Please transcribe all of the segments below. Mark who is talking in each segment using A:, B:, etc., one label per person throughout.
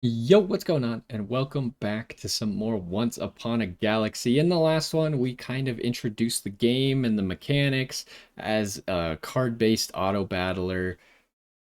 A: Yo, what's going on? And welcome back to some more Once Upon a Galaxy. In the last one, we kind of introduced the game and the mechanics as a card-based auto battler.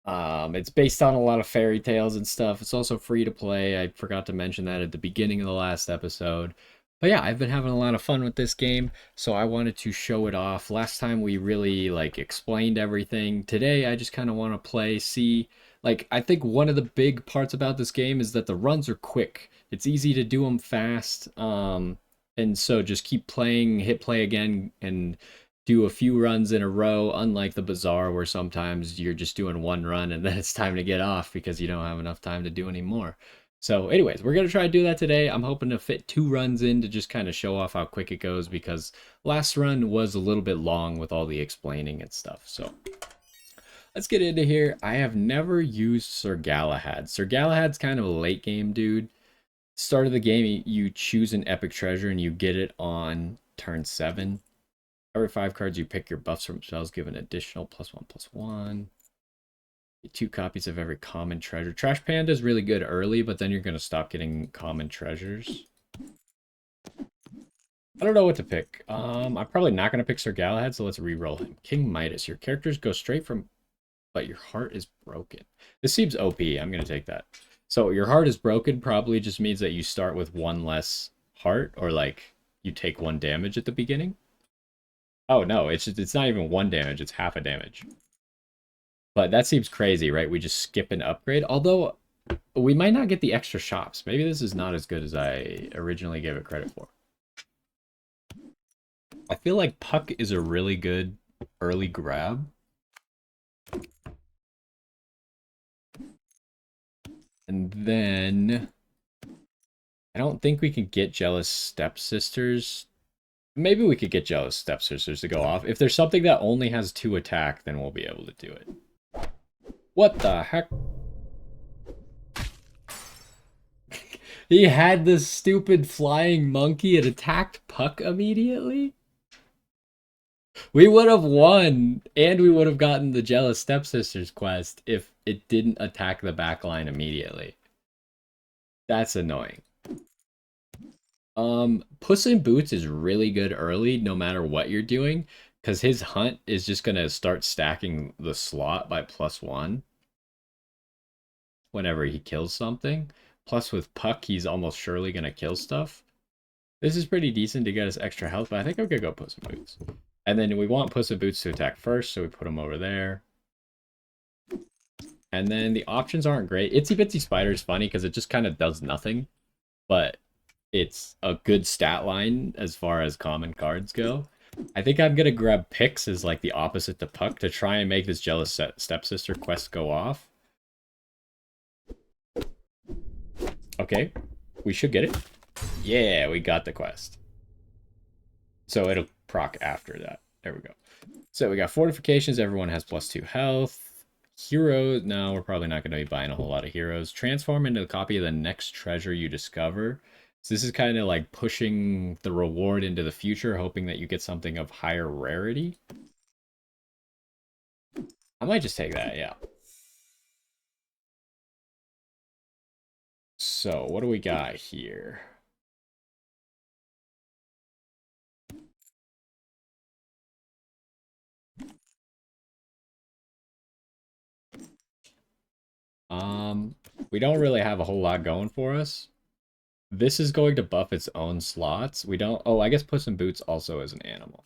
A: It's based on a lot of fairy tales and stuff. It's also free to play. I forgot to mention that at the beginning of the last episode. But yeah, I've been having a lot of fun with this game, so I wanted to show it off. Last time we really explained everything. Today I just kind of want to play, see I think one of the big parts about this game is that the runs are quick. It's easy to do them fast. And so just keep playing, hit play again and do a few runs in a row, unlike the Bazaar, where sometimes you're just doing one run and then it's time to get off because you don't have enough time to do any more. So, anyways, we're going to try to do that today. I'm hoping to fit 2 runs in to just kind of show off how quick it goes because last run was a little bit long with all the explaining and stuff. So, let's get into here. I have never used Sir Galahad. Sir Galahad's kind of a late game dude. Start of the game, you choose an epic treasure and you get it on turn 7. Every 5 cards you pick your buffs from spells give an additional +1/+1. Get 2 copies of every common treasure. Trash Panda is really good early, but then you're going to stop getting common treasures. I don't know what to pick. I'm probably not going to pick Sir Galahad, so let's re-roll him. King Midas. Your characters go straight from, but your heart is broken. This seems OP. I'm going to take that. So your heart is broken probably just means that you start with 1 less heart, or you take 1 damage at the beginning. Oh no, it's not even 1 damage, it's half a damage. But that seems crazy, right? We just skip an upgrade. Although we might not get the extra shops. Maybe this is not as good as I originally gave it credit for. I feel like Puck is a really good early grab. And then I don't think we can get Jealous Stepsisters. Maybe we could get Jealous Stepsisters to go off. If there's something that only has 2 attack, then we'll be able to do it. What the heck? He had this stupid flying monkey. It attacked Puck immediately. We would have won, and we would have gotten the Jealous Stepsisters quest if it didn't attack the backline immediately. That's annoying. Puss in Boots is really good early, no matter what you're doing, because his hunt is just gonna start stacking the slot by +1 whenever he kills something. Plus, with Puck, he's almost surely gonna kill stuff. This is pretty decent to get us extra health, but I think I'm gonna go Puss in Boots. And then we want Puss in Boots to attack first, so we put him over there. And then the options aren't great. Itsy Bitsy Spider is funny because it just kind of does nothing, but it's a good stat line as far as common cards go. I think I'm gonna grab Pix as like the opposite to Puck to try and make this Jealous Stepsister quest go off. Okay, we should get it. Yeah, we got the quest. So it'll proc after that. There we go. So we got fortifications. Everyone has +2 health. Heroes. No, we're probably not going to be buying a whole lot of heroes. Transform into a copy of the next treasure you discover. So this is kind of like pushing the reward into the future, hoping that you get something of higher rarity. I might just take that, yeah. So what do we got here? We don't really have a whole lot going for us. This is going to buff its own slots. We don't... Oh, I guess Puss in Boots also is an animal.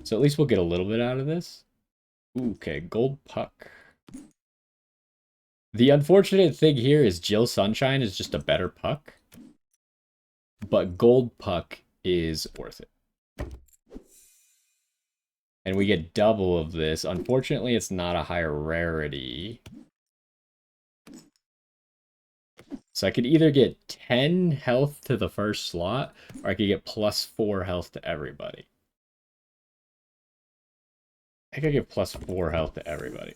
A: So at least we'll get a little bit out of this. Ooh, okay, Gold Puck. The unfortunate thing here is Jill Sunshine is just a better Puck. But Gold Puck is worth it. And we get double of this. Unfortunately, it's not a higher rarity. So I could either get 10 health to the first slot, or I could get +4 health to everybody. I could give +4 health to everybody.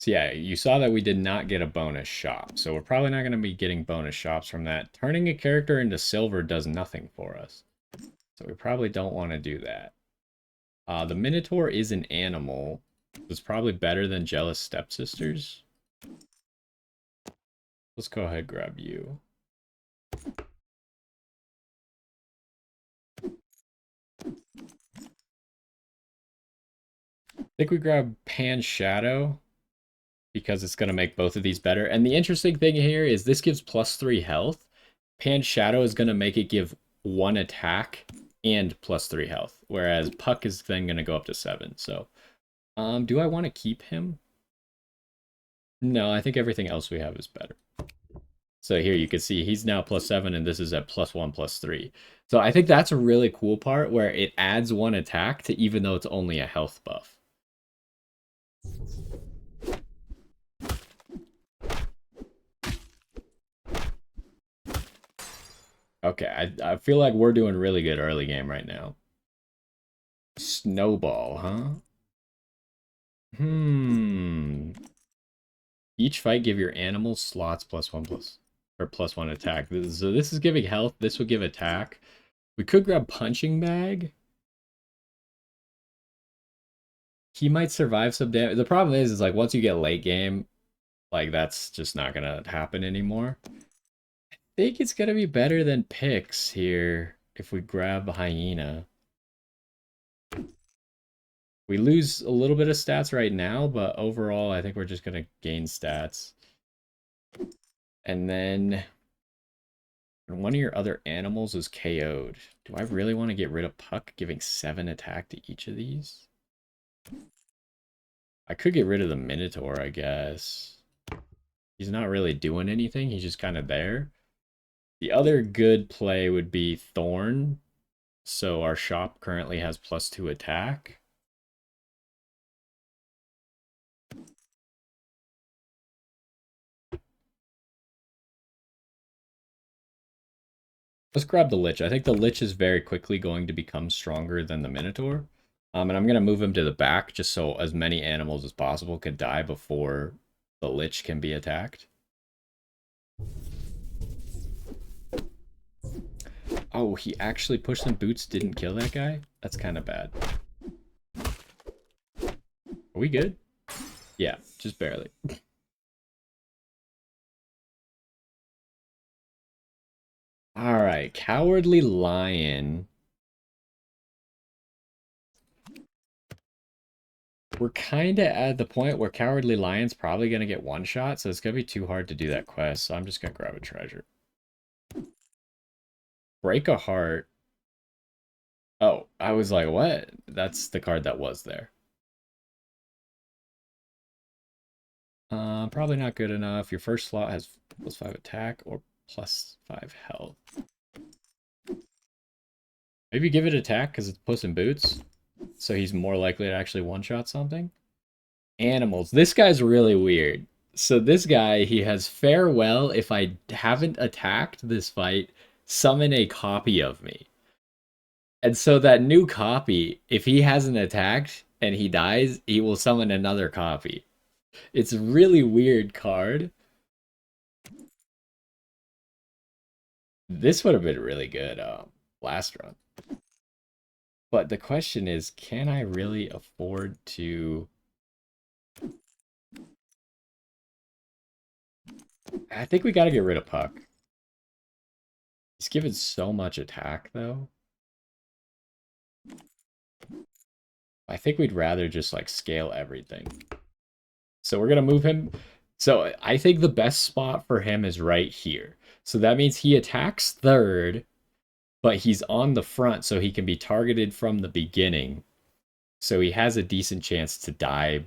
A: So yeah, you saw that we did not get a bonus shop. So we're probably not going to be getting bonus shops from that. Turning a character into silver does nothing for us. So we probably don't want to do that. The Minotaur is an animal. It's probably better than Jealous Stepsisters. Let's go ahead and grab you. I think we grab Pan Shadow because it's going to make both of these better. And the interesting thing here is this gives +3 health. Pan Shadow is going to make it give 1 attack and +3 health, whereas Puck is then going to go up to 7. So, do I want to keep him? No, I think everything else we have is better. So here you can see he's now +7 and this is at +1, +3. So I think that's a really cool part where it adds 1 attack to even though it's only a health buff. Okay, I feel like we're doing really good early game right now. Snowball, huh? Each fight give your animal slots +1 or +1 attack. So this is giving health. This would give attack. We could grab punching bag. He might survive some damage. The problem is like once you get late game, like that's just not gonna happen anymore. I think it's gonna be better than Pix here if we grab Hyena. We lose a little bit of stats right now, but overall I think we're just gonna gain stats. And then one of your other animals is KO'd. Do I really want to get rid of Puck, giving 7 attack to each of these? I could get rid of the Minotaur, I guess. He's not really doing anything. He's just kind of there. The other good play would be Thorn. So our shop currently has +2 attack. Let's grab the Lich. I think the Lich is very quickly going to become stronger than the Minotaur. And I'm going to move him to the back just so as many animals as possible could die before the Lich can be attacked. Oh, he actually pushed some boots, didn't kill that guy? That's kind of bad. Are we good? Yeah, just barely. All right, Cowardly Lion. We're kind of at the point where Cowardly Lion's probably going to get one shot, so it's going to be too hard to do that quest, so I'm just going to grab a treasure. Break a Heart. Oh, I was like, what? That's the card that was there. Probably not good enough. Your first slot has +5 attack or +5 health. Maybe give it attack because it's Puss in Boots. So he's more likely to actually one-shot something. Animals. This guy's really weird. So this guy, he has farewell. If I haven't attacked this fight, summon a copy of me. And so that new copy, if he hasn't attacked and he dies, he will summon another copy. It's a really weird card. This would have been really good last run. But the question is, can I really afford to... I think we got to get rid of Puck. He's given so much attack, though. I think we'd rather just, like, scale everything. So we're going to move him. So I think the best spot for him is right here. So that means he attacks third, but he's on the front, so he can be targeted from the beginning. So he has a decent chance to die,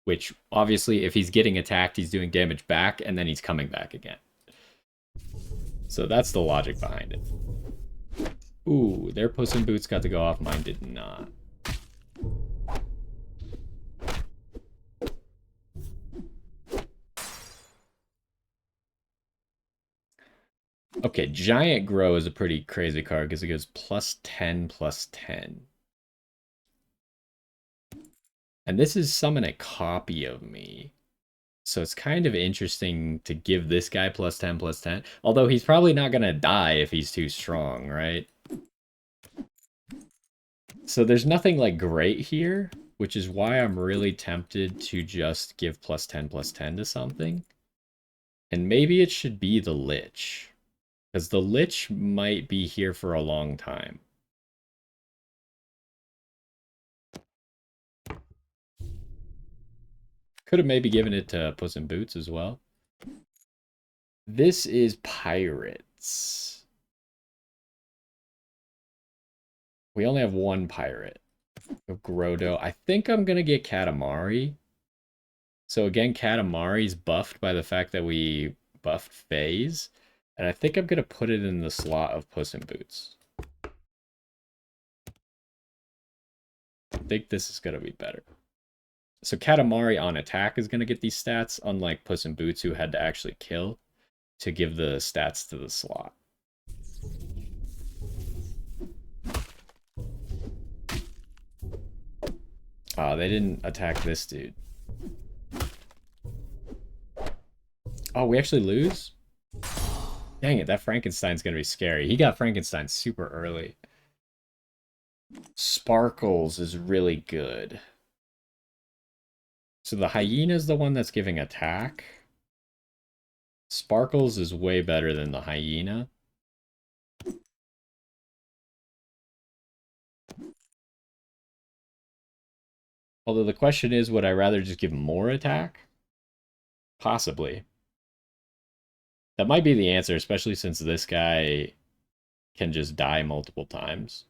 A: which obviously if he's getting attacked, he's doing damage back, and then he's coming back again. So that's the logic behind it. Ooh, their Puss in Boots got to go off. Mine did not. Okay, Giant Grow is a pretty crazy card because it goes +10, +10. And this is summon a copy of me. So it's kind of interesting to give this guy +10, +10. Although he's probably not going to die if he's too strong, right? So there's nothing like great here, which is why I'm really tempted to just give +10/+10 to something. And maybe it should be the Lich, because the Lich might be here for a long time. Could have maybe given it to Puss in Boots as well. This is pirates. We only have one pirate. Grodo. I think I'm going to get Katamari. So again, Katamari's buffed by the fact that we buffed Phase. And I think I'm going to put it in the slot of Puss in Boots. I think this is going to be better. So Katamari on attack is going to get these stats, unlike Puss in Boots, who had to actually kill to give the stats to the slot. Oh, they didn't attack this dude. Oh, we actually lose? Dang it, that Frankenstein's gonna be scary. He got Frankenstein super early. Sparkles is really good. So the hyena's the one that's giving attack. Sparkles is way better than the hyena. Although the question is, would I rather just give more attack? Possibly. That might be the answer, especially since this guy can just die multiple times.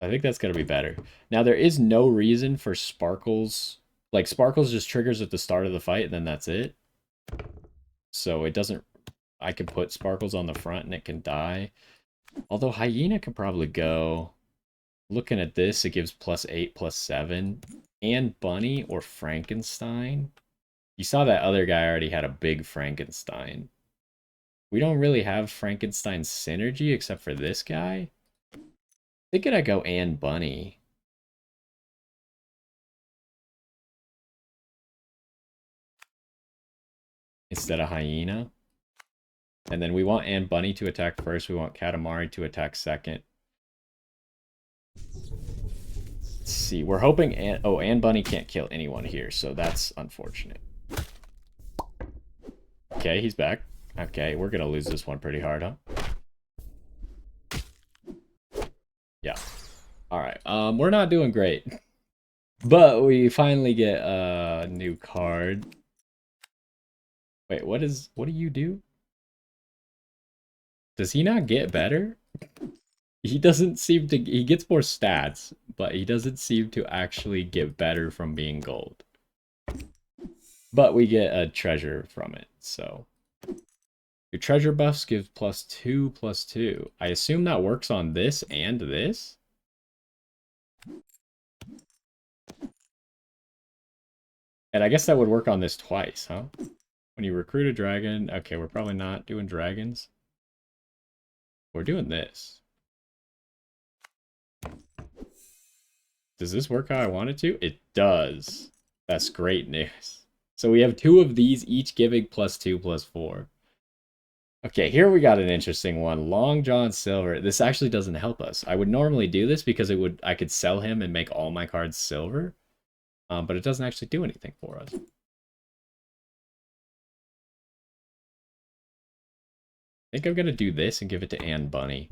A: I think that's going to be better. Now, there is no reason for Sparkles. Like, Sparkles just triggers at the start of the fight, and then that's it. So it doesn't... I can put Sparkles on the front, and it can die. Although Hyena can probably go... Looking at this, it gives +8, +7. And Bunny or Frankenstein. You saw that other guy already had a big Frankenstein. We don't really have Frankenstein synergy except for this guy. Thinking I go and Bunny. Instead of Hyena. And then we want Ann Bunny to attack first. We want Katamari to attack second. Let's see. We're hoping Ann Bunny can't kill anyone here, so that's unfortunate. Okay, he's back. Okay, we're gonna lose this one pretty hard, huh? Yeah. Alright. We're not doing great. But we finally get a new card. Wait, what do you do? Does he not get better? He doesn't seem to... He gets more stats, but he doesn't seem to actually get better from being gold. But we get a treasure from it, so... Your treasure buffs give +2/+2. I assume that works on this and this? And I guess that would work on this twice, huh? When you recruit a dragon... Okay, we're probably not doing dragons. We're doing this. Does this work how I want it to? It does. That's great news. So we have 2 of these, each giving +2/+4. Okay, here we got an interesting one. Long John Silver. This actually doesn't help us. I would normally do this because I could sell him and make all my cards silver. But it doesn't actually do anything for us. I think I'm going to do this and give it to Ann Bunny.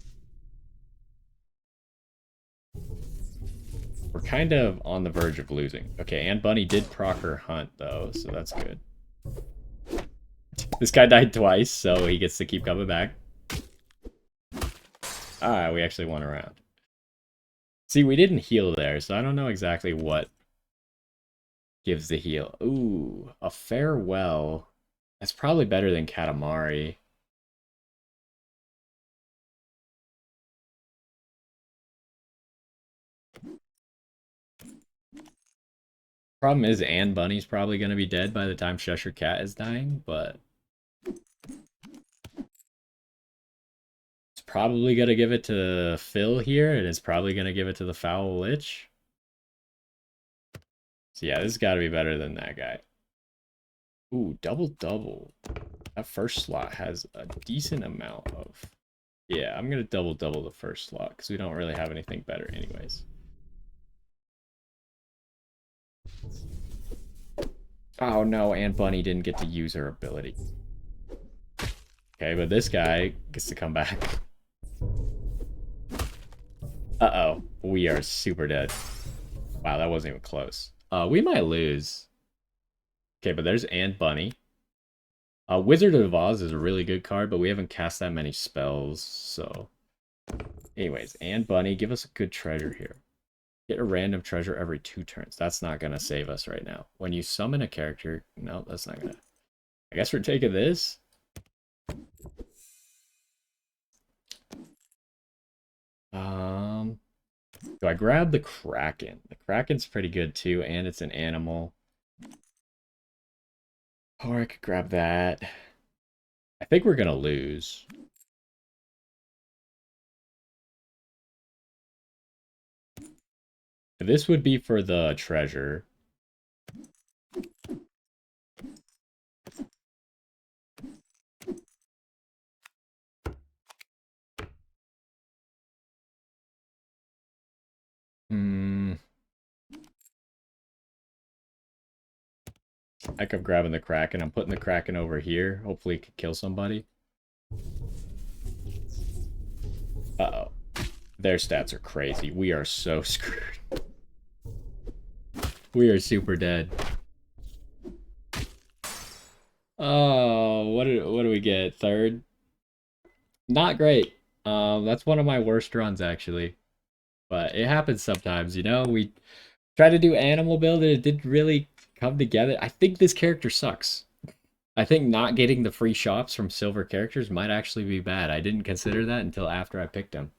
A: We're kind of on the verge of losing. Okay, Ann Bunny did proc her hunt, though, so that's good. This guy died twice, so he gets to keep coming back. Ah, we actually won a round. See, we didn't heal there, so I don't know exactly what gives the heal. Ooh, a farewell. That's probably better than Katamari. Problem is, Ann Bunny's probably going to be dead by the time Cheshire Cat is dying, but... It's probably going to give it to Phil here, and it's probably going to give it to the Foul Lich. So yeah, this has got to be better than that guy. Ooh, double. That first slot has a decent amount of Yeah, I'm gonna double the first slot because we don't really have anything better anyways. Oh no, and Bunny didn't get to use her ability. Okay, but this guy gets to come back. Uh-oh, we are super dead. Wow, that wasn't even close. We might lose. Okay, but there's and Bunny. Wizard of Oz is a really good card, but we haven't cast that many spells, so... Anyways, and Bunny, give us a good treasure here. Get a random treasure every 2 turns. That's not going to save us right now. When you summon a character... No, that's not going to... I guess we're taking this. Do I grab the Kraken? The Kraken's pretty good too, and it's an animal. Or I could grab that. I think we're going to lose. This would be for the treasure. I kept grabbing the Kraken. I'm putting the Kraken over here. Hopefully it could kill somebody. Uh-oh. Their stats are crazy. We are so screwed. We are super dead. Oh, what do we get? Third? Not great. That's one of my worst runs, actually. But it happens sometimes, you know? We tried to do animal build and it didn't really come together. I think this character sucks. I think not getting the free shops from silver characters might actually be bad. I didn't consider that until after I picked him.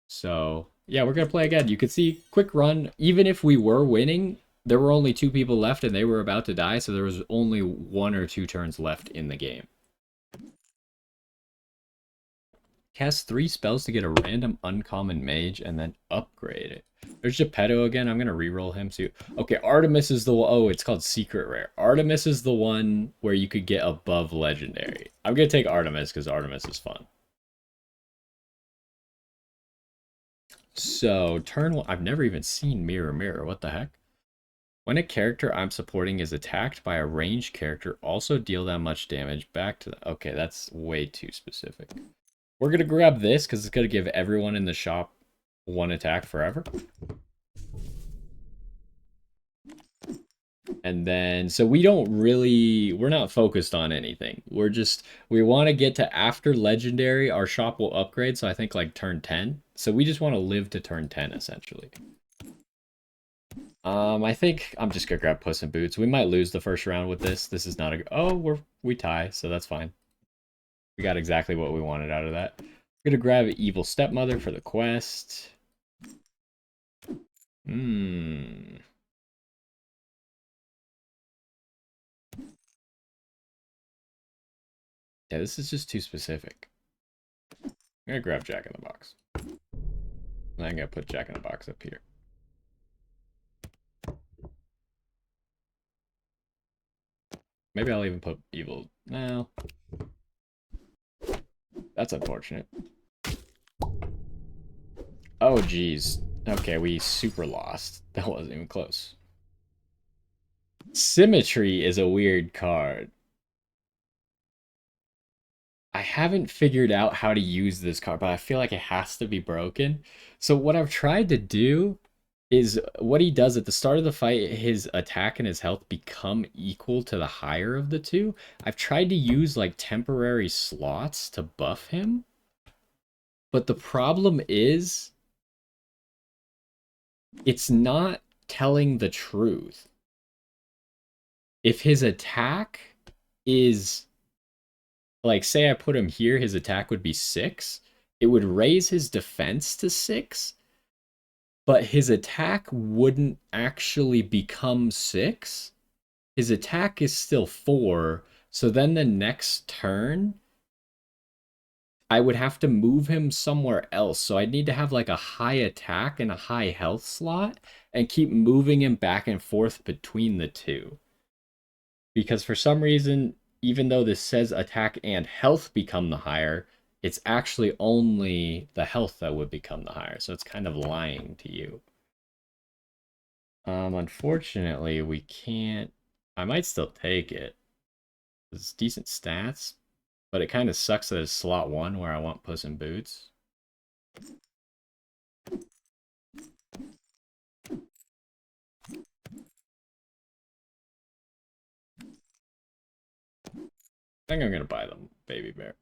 A: So, yeah, we're going to play again. You can see, quick run. Even if we were winning, there were only 2 people left and they were about to die, so there was only 1 or 2 turns left in the game. Cast 3 spells to get a random uncommon mage and then upgrade it. There's Geppetto again. I'm going to reroll him. So, okay, Artemis is the one. Oh, it's called Secret Rare. Artemis is the one where you could get above Legendary. I'm going to take Artemis because Artemis is fun. So, turn 1. I've never even seen Mirror Mirror. What the heck? When a character I'm supporting is attacked by a ranged character, also deal that much damage back to them. Okay, that's way too specific. We're going to grab this because it's going to give everyone in the shop 1 attack forever. And then, so we don't really, we're not focused on anything. We want to get to after Legendary, our shop will upgrade. So I think like turn 10. So we just want to live to turn 10 essentially. I think I'm just gonna grab Puss in Boots. We might lose the first round with this. This is not a, oh, we tie, so that's fine. We got exactly what we wanted out of that. We're gonna grab Evil Stepmother for the quest. Yeah, this is just too specific. I'm gonna grab Jack in the Box. And I'm gonna put Jack in the Box up here. Maybe I'll even put Evil. No. That's unfortunate. Oh, geez. Okay, we super lost. That wasn't even close. Symmetry is a weird card. I haven't figured out how to use this card, but I feel like it has to be broken. So what I've tried to do is what he does at the start of the fight, his attack and his health become equal to the higher of the 2. I've tried to use like temporary slots to buff him. But the problem is it's not telling the truth. If his attack is like, say I put him here, his attack would be 6. It would raise his defense to 6, but his attack wouldn't actually become 6. His attack is still 4, so then the next turn, I would have to move him somewhere else. So I'd need to have like a high attack and a high health slot and keep moving him back and forth between the 2. Because for some reason, even though this says attack and health become the higher, it's actually only the health that would become the higher. So it's kind of lying to you. Unfortunately, we can't. I might still take it. It's decent stats, but it kind of sucks that it's slot 1 where I want Puss in Boots. I think I'm gonna buy them, Baby Bear.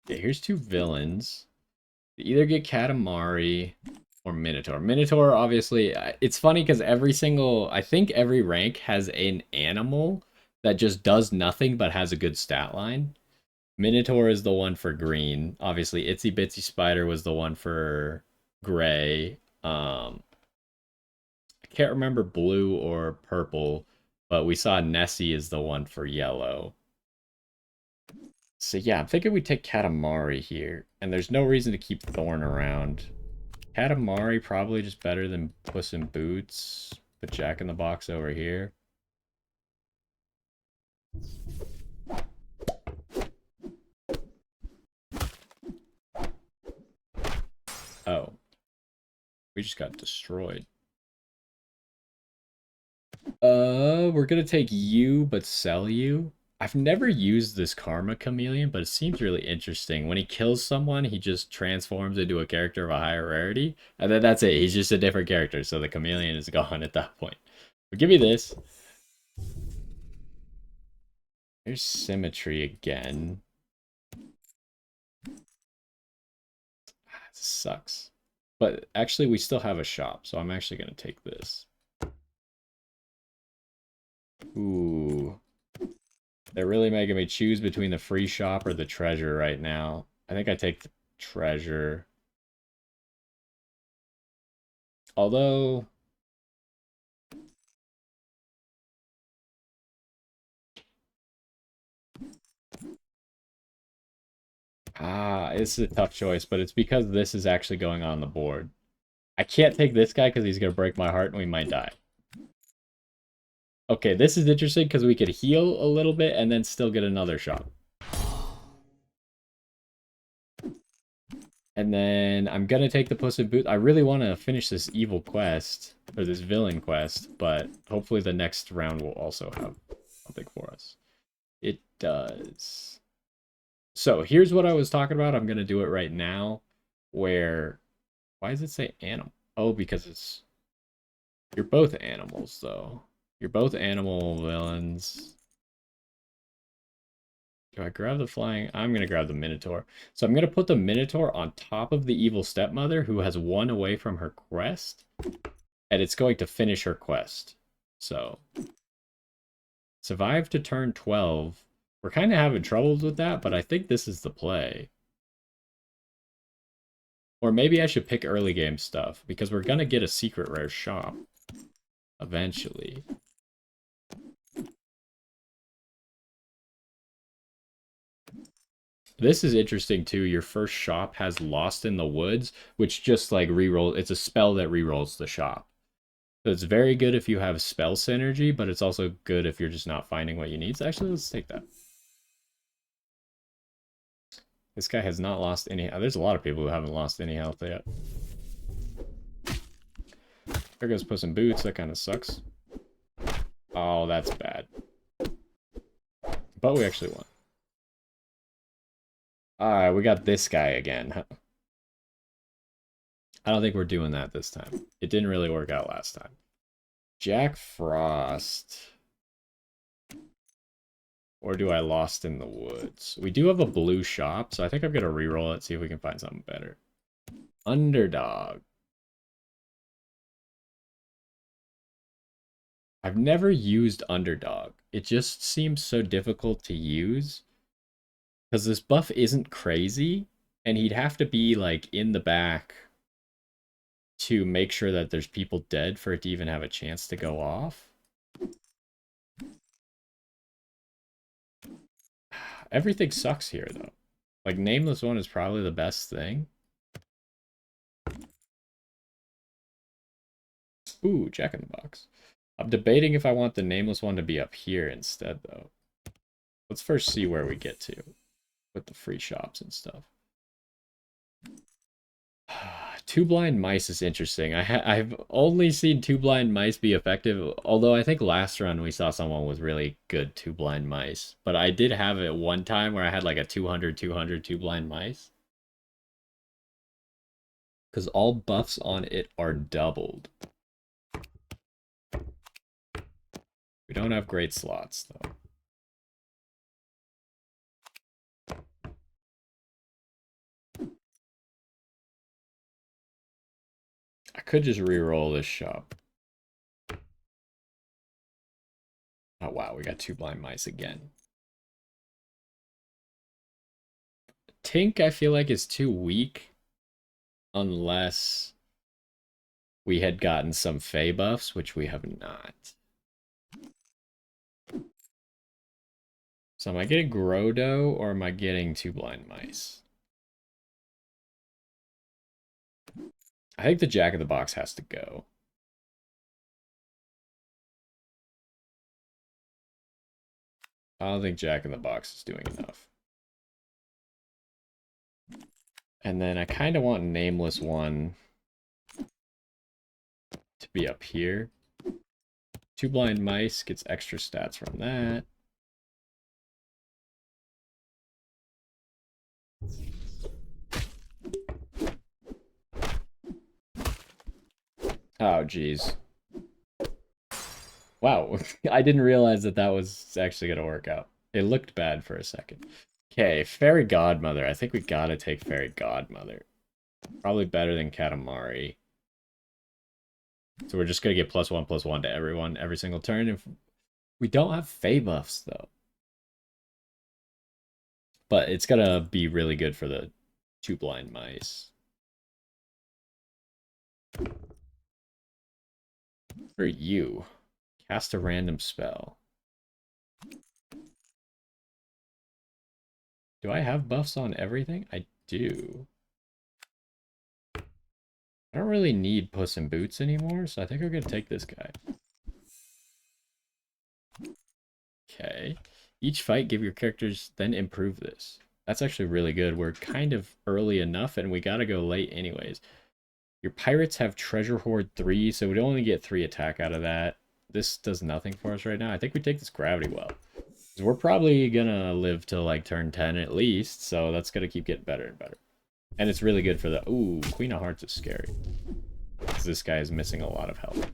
A: Okay, here's 2 villains. You either get Katamari or Minotaur. Minotaur, obviously, it's funny because I think every rank has an animal that just does nothing but has a good stat line. Minotaur is the one for green. Obviously, Itsy Bitsy Spider was the one for gray. I can't remember blue or purple, but we saw Nessie is the one for yellow. So yeah, I'm thinking we take Katamari here, and there's no reason to keep Thorn around. Katamari probably just better than Puss in Boots. Put Jack in the Box over here. Oh, we just got destroyed. We're gonna take you, but sell you. I've never used this Karma Chameleon, but it seems really interesting. When he kills someone, he just transforms into a character of a higher rarity, and then that's it. He's just a different character, so the Chameleon is gone at that point. But give me this. Here's Symmetry again. This sucks. But actually, we still have a shop, so I'm actually gonna take this. Ooh. They're really making me choose between the free shop or the treasure right now. I think I take the treasure. Although... it's a tough choice, but it's because this is actually going on the board. I can't take this guy because he's going to break my heart and we might die. Okay, this is interesting because we could heal a little bit and then still get another shot. And then I'm going to take the Puss in Boots. I really want to finish this evil quest, or this villain quest, but hopefully the next round will also have something for us. It does. So here's what I was talking about. I'm going to do it right now. Where, why does it say animal? Oh, because it's, you're both animals, though. You're both animal villains. Do I grab the flying? I'm going to grab the Minotaur. So I'm going to put the Minotaur on top of the evil stepmother who has 1 away from her quest. And it's going to finish her quest. So, survive to turn 12. We're kind of having troubles with that, but I think this is the play. Or maybe I should pick early game stuff, because we're going to get a secret rare shop. Eventually. This is interesting too. Your first shop has Lost in the Woods, which just like rerolls. It's a spell that rerolls the shop. So it's very good if you have spell synergy, but it's also good if you're just not finding what you need. So actually, let's take that. This guy has not lost any. There's a lot of people who haven't lost any health yet. There goes Puss in Boots. That kind of sucks. Oh, that's bad. But we actually won. Alright, we got this guy again. I don't think we're doing that this time. It didn't really work out last time. Jack Frost. Or do I Lost in the Woods? We do have a blue shop, so I think I'm going to reroll it, see if we can find something better. Underdog. I've never used Underdog. It just seems so difficult to use. Because this buff isn't crazy, and he'd have to be, like, in the back to make sure that there's people dead for it to even have a chance to go off. Everything sucks here, though. Like, Nameless One is probably the best thing. Ooh, Jack in the Box. I'm debating if I want the Nameless One to be up here instead, though. Let's first see where we get to. with the free shops and stuff. Two blind mice is interesting. I've only seen two blind mice be effective, although I think last run we saw someone with really good two blind mice. But I did have it one time where I had like a 200 two blind mice. Because all buffs on it are doubled. We don't have great slots, though. I could just re-roll this shop. Oh, wow, we got two blind mice again. Tink, I feel like, is too weak. Unless we had gotten some Fey buffs, which we have not. So am I getting Grodo, or am I getting two blind mice? I think the Jack of the Box has to go. I don't think Jack in the Box is doing enough. And then I kind of want Nameless One to be up here. Two blind mice gets extra stats from that. Oh, geez. Wow, I didn't realize that that was actually going to work out. It looked bad for a second. Okay, Fairy Godmother. I think we gotta take Fairy Godmother. Probably better than Katamari. So we're just gonna get +1/+1 to everyone every single turn. If we don't have Fey buffs though. But it's gonna be really good for the two blind mice. For you, cast a random spell. Do I have buffs on everything? I do. I don't really need Puss in Boots anymore, so I think I'm gonna take this guy. Okay. Each fight, give your characters, then improve this. That's actually really good. We're kind of early enough, and we gotta go late anyways. Your pirates have Treasure Hoard 3, so we'd only get 3 attack out of that. This does nothing for us right now. I think we take this Gravity Well. We're probably gonna live till like turn 10 at least, so that's gonna keep getting better and better. And it's really good for the... Ooh, Queen of Hearts is scary. Because this guy is missing a lot of health.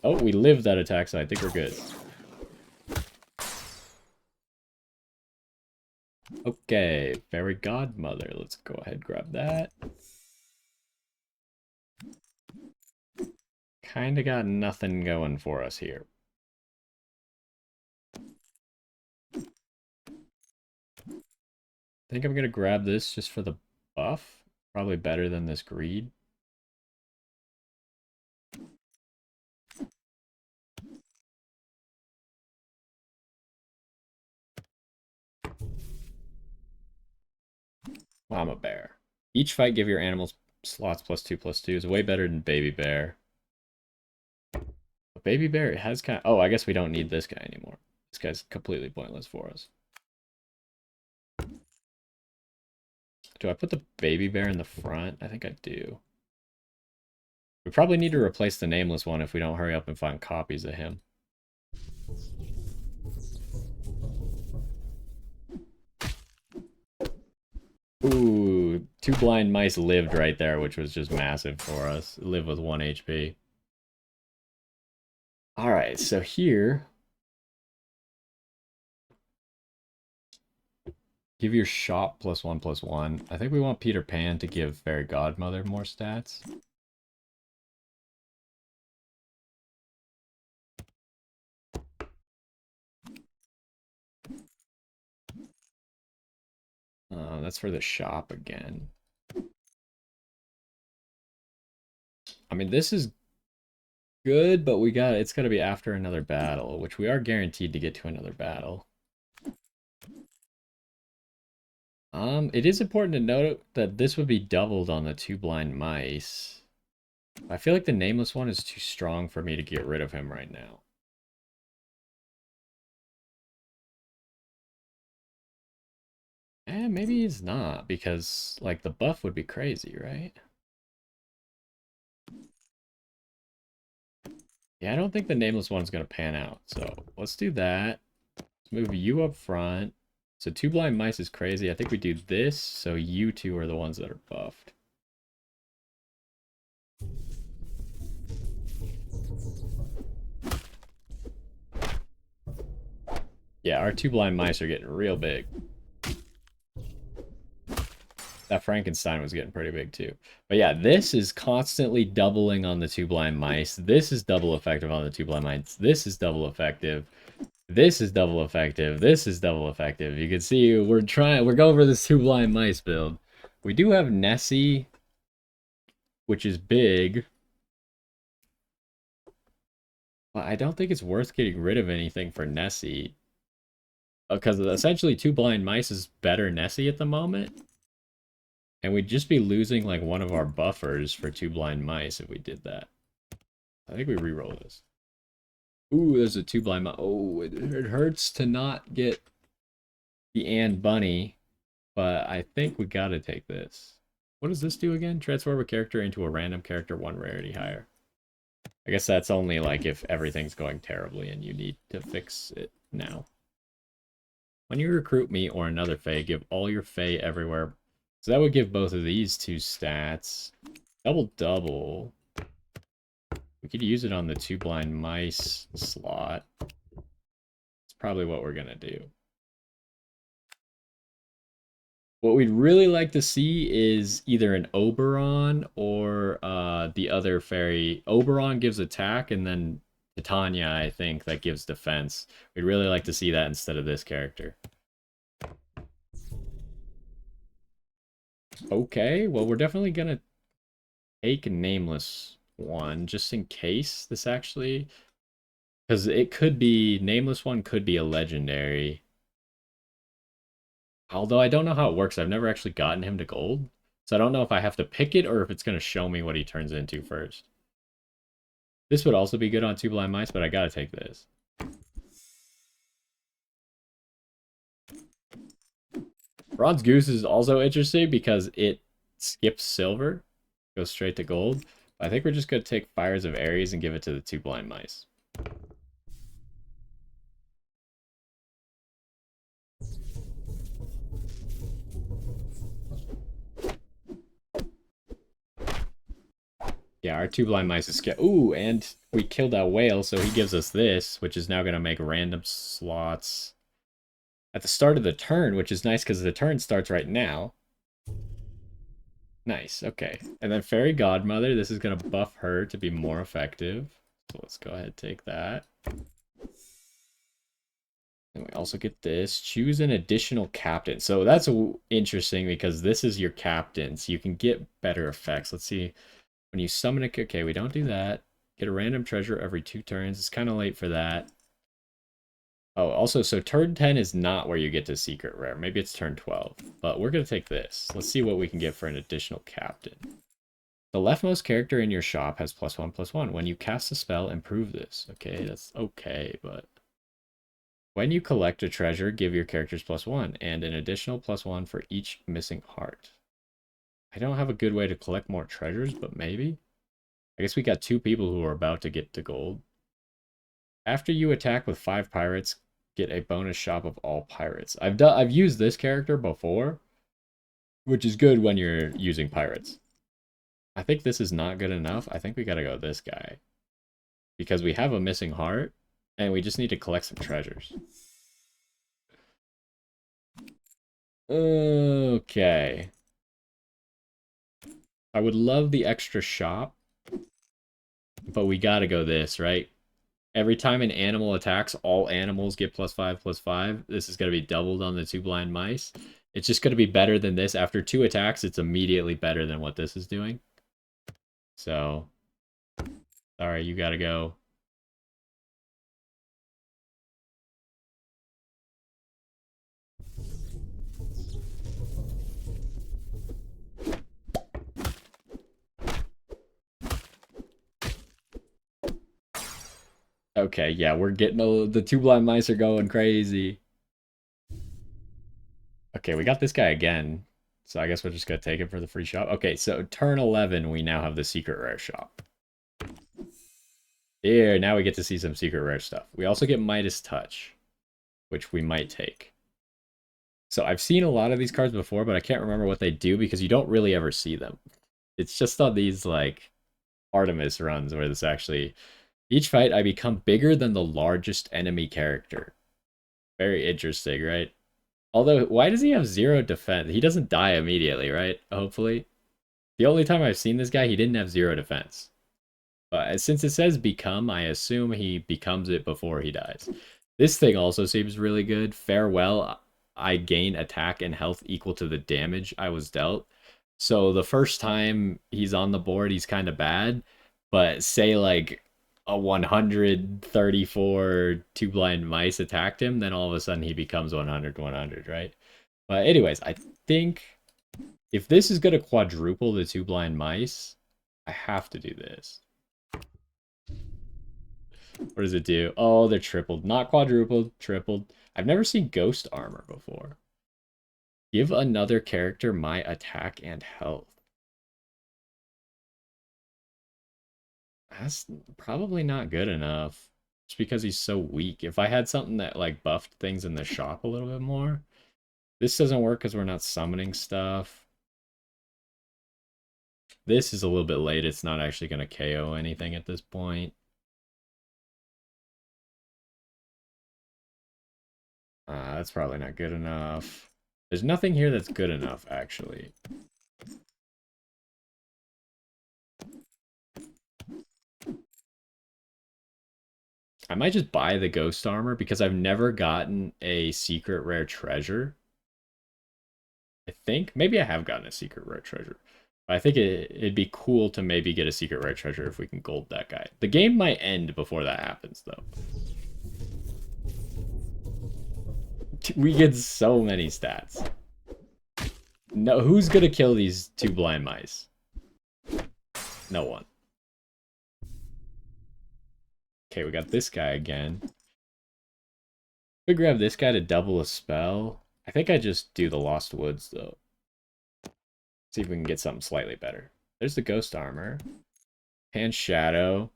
A: Oh, we lived that attack, so I think we're good. Okay, Fairy Godmother. Let's go ahead and grab that. Kinda got nothing going for us here. I think I'm gonna grab this just for the buff. Probably better than this greed. Llama Bear. Each fight give your animals slots +2/+2 is way better than Baby Bear. But Baby Bear has kind of... Oh, I guess we don't need this guy anymore. This guy's completely pointless for us. Do I put the Baby Bear in the front? I think I do. We probably need to replace the Nameless One if we don't hurry up and find copies of him. Ooh, two blind mice lived right there, which was just massive for us. Live with 1 HP. Alright, so here... Give your shop +1/+1. I think we want Peter Pan to give Fairy Godmother more stats. That's for the shop again. I mean, this is good, but it's gotta be after another battle, which we are guaranteed to get to another battle. It is important to note that this would be doubled on the two blind mice. I feel like the Nameless One is too strong for me to get rid of him right now. Maybe he's not, because, like, the buff would be crazy, right? Yeah, I don't think the nameless one's going to pan out. So let's do that. Let's move you up front. So two blind mice is crazy. I think we do this, so you two are the ones that are buffed. Yeah, our two blind mice are getting real big. That Frankenstein was getting pretty big too. But yeah, this is constantly doubling on the two blind mice. This is double effective on the two blind mice. This is double effective. This is double effective. This is double effective. You can see we're going for this two blind mice build. We do have Nessie, which is big. But I don't think it's worth getting rid of anything for Nessie. Because essentially two blind mice is better Nessie at the moment. And we'd just be losing like one of our buffers for two blind mice if we did that. I think we re-roll this. Ooh, there's a two blind mice. Oh, it hurts to not get the and bunny, but I think we gotta take this. What does this do again? Transform a character into a random character one rarity higher. I guess that's only like if everything's going terribly and you need to fix it now. When you recruit me or another Fae, give all your Fae everywhere. So that would give both of these two stats. Double. We could use it on the two blind mice slot. It's probably what we're going to do. What we'd really like to see is either an Oberon or the other fairy. Oberon gives attack, and then Titania, I think, that gives defense. We'd really like to see that instead of this character. Okay, well, we're definitely going to take a nameless one, just in case this actually... Because it could be... Nameless one could be a legendary. Although I don't know how it works. I've never actually gotten him to gold. So I don't know if I have to pick it or if it's going to show me what he turns into first. This would also be good on two blind mice, but I gotta take this. Bronze Goose is also interesting because it skips silver, goes straight to gold. I think we're just going to take Fires of Ares and give it to the two blind mice. Yeah, our two blind mice is scared. Ooh, and we killed that whale, so he gives us this, which is now going to make random slots at the start of the turn, which is nice because the turn starts right now. Nice, okay. And then Fairy Godmother, this is going to buff her to be more effective. So let's go ahead and take that. And we also get this. Choose an additional captain. So that's interesting because this is your captain. So you can get better effects. Let's see. When you summon a... Okay, we don't do that. Get a random treasure every 2 turns. It's kind of late for that. Oh, also, so turn 10 is not where you get to secret rare. Maybe it's turn 12. But we're going to take this. Let's see what we can get for an additional captain. The leftmost character in your shop has +1/+1. When you cast a spell, improve this. Okay, that's okay, but... When you collect a treasure, give your characters +1, and an additional +1 for each missing heart. I don't have a good way to collect more treasures, but maybe? I guess we got 2 people who are about to get to gold. After you attack with 5 pirates, get a bonus shop of all pirates. I've used this character before, which is good when you're using pirates. I think this is not good enough. I think we gotta go this guy. Because we have a missing heart, and we just need to collect some treasures. Okay. I would love the extra shop, but we gotta go this, right? Every time an animal attacks, all animals get +5/+5. This is gonna be doubled on the 2 blind mice. It's just gonna be better than this. After 2 attacks, it's immediately better than what this is doing. So, sorry, you gotta go. Okay, yeah, we're getting the 2 blind mice are going crazy. Okay, Okay, we got this guy again. So I guess we're just going to take it for the free shop. Okay, so turn 11, we now have the secret rare shop. Here, now we get to see some secret rare stuff. We also get Midas Touch, which we might take. So I've seen a lot of these cards before, but I can't remember what they do because you don't really ever see them. It's just on these, like, Artemis runs where this actually... Each fight, I become bigger than the largest enemy character. Very interesting, right? Although, why does he have 0 defense? He doesn't die immediately, right? Hopefully. The only time I've seen this guy, he didn't have 0 defense. But since it says become, I assume he becomes it before he dies. This thing also seems really good. Farewell, I gain attack and health equal to the damage I was dealt. So the first time he's on the board, he's kind of bad. But say like a 134 two blind mice attacked him, then all of a sudden he becomes 100, right? But anyways, I think if this is going to quadruple the two blind mice, I have to do this. What does it do? Oh, they're tripled. Not quadrupled, tripled. I've never seen ghost armor before. Give another character my attack and health. That's probably not good enough. Just because he's so weak. If I had something that like buffed things in the shop a little bit more. This doesn't work because we're not summoning stuff. This is a little bit late. It's not actually going to KO anything at this point. That's probably not good enough. There's nothing here that's good enough, actually. I might just buy the ghost armor because I've never gotten a secret rare treasure. I think. Maybe I have gotten a secret rare treasure. I think it'd be cool to maybe get a secret rare treasure if we can gold that guy. The game might end before that happens, though. We get so many stats. No, who's gonna kill these two blind mice? No one. Okay, we got this guy again. We grab this guy to double a spell. I think I just do the Lost Woods, though. See if we can get something slightly better. There's the ghost armor. Hand shadow.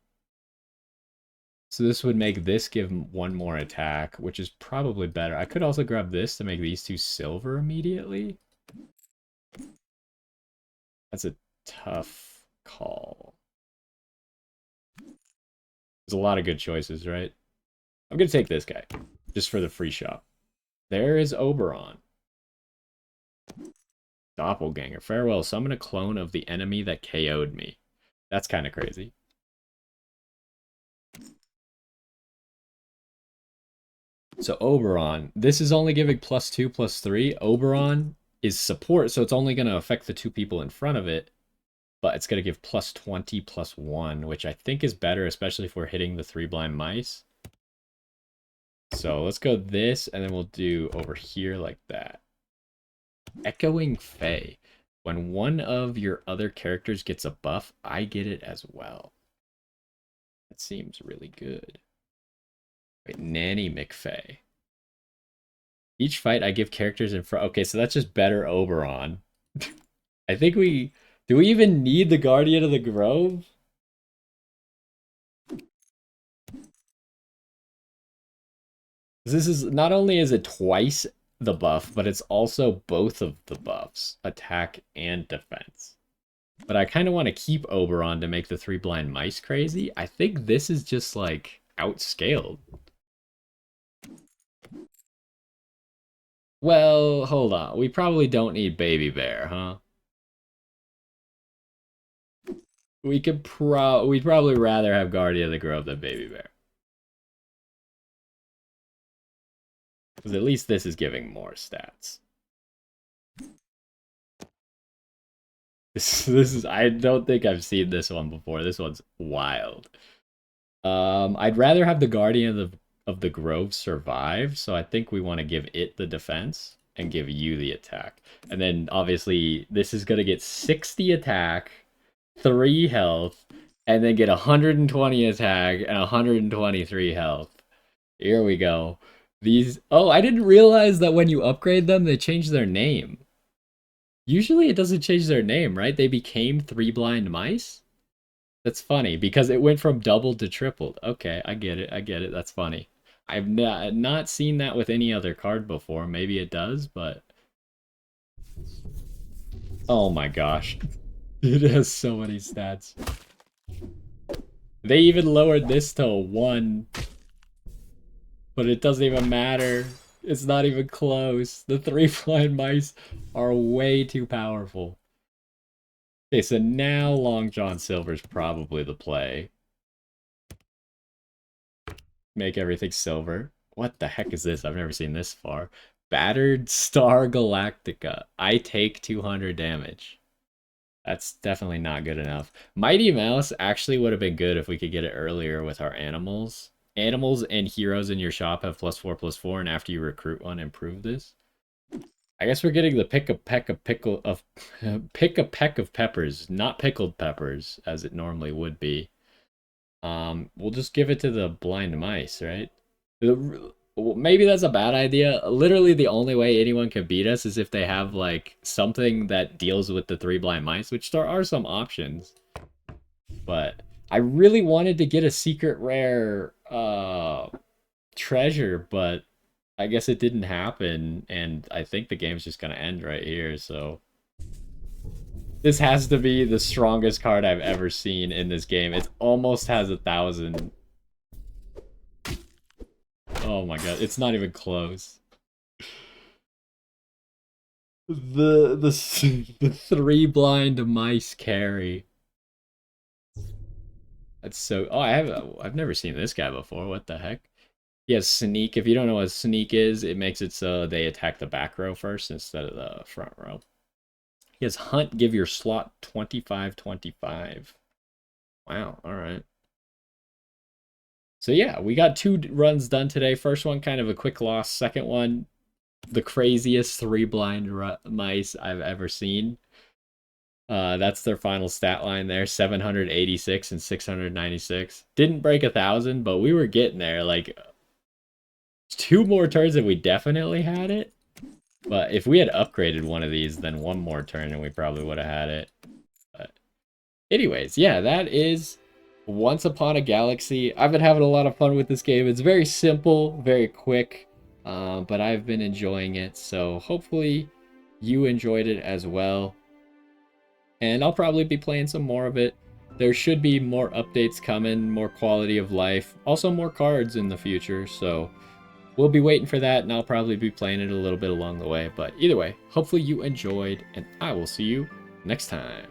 A: So this would make this give him one more attack, which is probably better. I could also grab this to make these two silver immediately. That's a tough call. There's a lot of good choices, right? I'm going to take this guy, just for the free shop. There is Oberon. Doppelganger. Farewell, summon a clone of the enemy that KO'd me. That's kind of crazy. So Oberon, this is only giving +2/+3. Oberon is support, so it's only going to affect the two people in front of it. But it's going to give +20/+1, which I think is better, especially if we're hitting the 3 blind mice. So let's go this, and then we'll do over here like that. Echoing Fae. When one of your other characters gets a buff, I get it as well. That seems really good. Wait, Nanny McFay. Each fight I give characters in front. Okay, so that's just better Oberon. I think we... Do we even need the Guardian of the Grove? This is... Not only is it twice the buff, but it's also both of the buffs. Attack and defense. But I kind of want to keep Oberon to make the 3 blind mice crazy. I think this is just, like, outscaled. Well, hold on. We probably don't need Baby Bear, huh? We'd probably rather have Guardian of the Grove than Baby Bear. Because at least this is giving more stats. This is I don't think I've seen this one before. This one's wild. I'd rather have the Guardian of the Grove survive, so I think we want to give it the defense and give you the attack. And then obviously this is gonna get 60 attack, 3 health, and then get 120 attack and 123 health. Here we go. These... Oh, I didn't realize that when you upgrade them, they change their name. Usually it doesn't change their name, right? They became Three Blind Mice? That's funny because it went from doubled to tripled. Okay, I get it. I get it. That's funny. I've not seen that with any other card before. Maybe it does, but oh my gosh. It has so many stats. They even lowered this to 1, but it doesn't even matter. It's not even close. The Three Blind Mice are way too powerful. Okay, so now Long John Silver's probably the play. Make everything silver. What the heck is this? I've never seen this far. Battered Star Galactica. I take 200 damage. That's definitely not good enough. Mighty Mouse actually would have been good if we could get it earlier with our animals. Animals and heroes in your shop have +4/+4, and after you recruit one, improve this. I guess we're getting the pick a peck of pick a peck of peppers, not pickled peppers, as it normally would be. We'll just give it to the blind mice, right? Maybe that's a bad idea. Literally, the only way anyone can beat us is if they have like something that deals with the three blind mice, which there are some options. But I really wanted to get a secret rare treasure, but I guess it didn't happen, and I think the game's just gonna end right here, so this has to be the strongest card I've ever seen in this game. It almost has 1,000. Oh my god, it's not even close. The three blind mice carry. That's so... Oh, I've never seen this guy before. What the heck? He has sneak. If you don't know what sneak is, it makes it so they attack the back row first instead of the front row. He has hunt, give your slot 25/25. Wow, all right. So yeah, we got 2 runs done today. First one, kind of a quick loss. Second one, the craziest 3 blind mice I've ever seen. That's their final stat line there, 786 and 696. Didn't break 1,000, but we were getting there. Like 2 more turns and we definitely had it. But if we had upgraded one of these, then 1 more turn and we probably would have had it. But anyways, yeah, that is Once Upon a Galaxy. I've been having a lot of fun with this game. It's very simple, very quick, but I've been enjoying it. So hopefully you enjoyed it as well. And I'll probably be playing some more of it. There should be more updates coming, more quality of life, also more cards in the future. So we'll be waiting for that, and I'll probably be playing it a little bit along the way. But either way, hopefully you enjoyed, and I will see you next time.